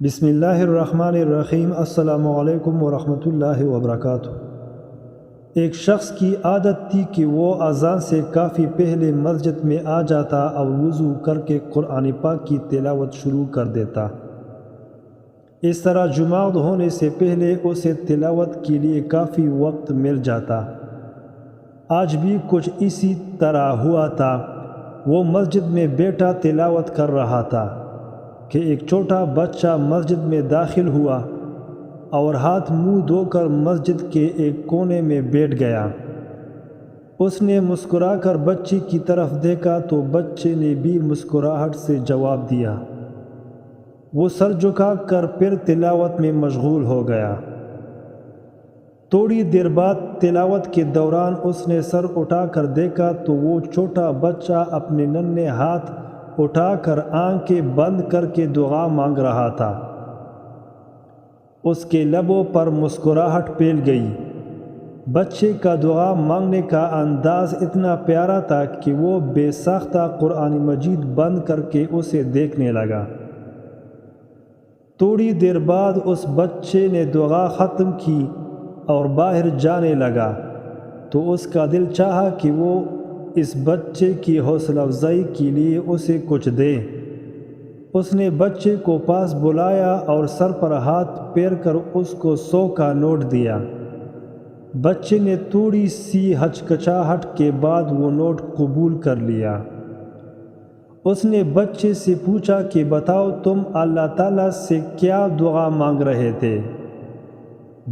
بسم اللہ الرحمن الرحیم۔ السلام علیکم ورحمۃ اللہ وبرکاتہ۔ ایک شخص کی عادت تھی کہ وہ اذان سے کافی پہلے مسجد میں آ جاتا اور وضو کر کے قرآن پاک کی تلاوت شروع کر دیتا۔ اس طرح جمعہ ہونے سے پہلے اسے تلاوت کے لیے کافی وقت مل جاتا۔ آج بھی کچھ اسی طرح ہوا تھا۔ وہ مسجد میں بیٹھا تلاوت کر رہا تھا کہ ایک چھوٹا بچہ مسجد میں داخل ہوا اور ہاتھ منہ دھو کر مسجد کے ایک کونے میں بیٹھ گیا۔ اس نے مسکرا کر بچے کی طرف دیکھا تو بچے نے بھی مسکراہٹ سے جواب دیا۔ وہ سر جھکا کر پھر تلاوت میں مشغول ہو گیا۔ تھوڑی دیر بعد تلاوت کے دوران اس نے سر اٹھا کر دیکھا تو وہ چھوٹا بچہ اپنے ننھے ہاتھ اٹھا کر آنکھیں بند کر کے دعا مانگ رہا تھا۔ اس کے لبوں پر مسکراہٹ پھیل گئی۔ بچے کا دعا مانگنے کا انداز اتنا پیارا تھا کہ وہ بے ساختہ قرآن مجید بند کر کے اسے دیکھنے لگا۔ تھوڑی دیر بعد اس بچے نے دعا ختم کی اور باہر جانے لگا تو اس کا دل چاہا کہ وہ اس بچے کی حوصلہ افزائی کے لیے اسے کچھ دے۔ اس نے بچے کو پاس بلایا اور سر پر ہاتھ پھیر کر اس کو 100 کا نوٹ دیا۔ بچے نے تھوڑی سی ہچکچاہٹ کے بعد وہ نوٹ قبول کر لیا۔ اس نے بچے سے پوچھا کہ بتاؤ تم اللہ تعالیٰ سے کیا دعا مانگ رہے تھے؟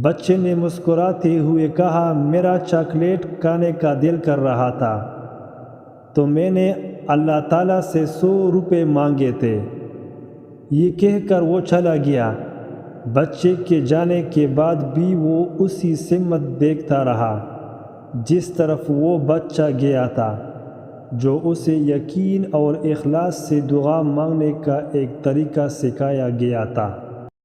بچے نے مسکراتے ہوئے کہا، میرا چاکلیٹ کھانے کا دل کر رہا تھا تو میں نے اللہ تعالیٰ سے 100 روپے مانگے تھے۔ یہ کہہ کر وہ چلا گیا۔ بچے کے جانے کے بعد بھی وہ اسی سمت دیکھتا رہا جس طرف وہ بچہ گیا تھا، جو اسے یقین اور اخلاص سے دعا مانگنے کا ایک طریقہ سکھایا گیا تھا۔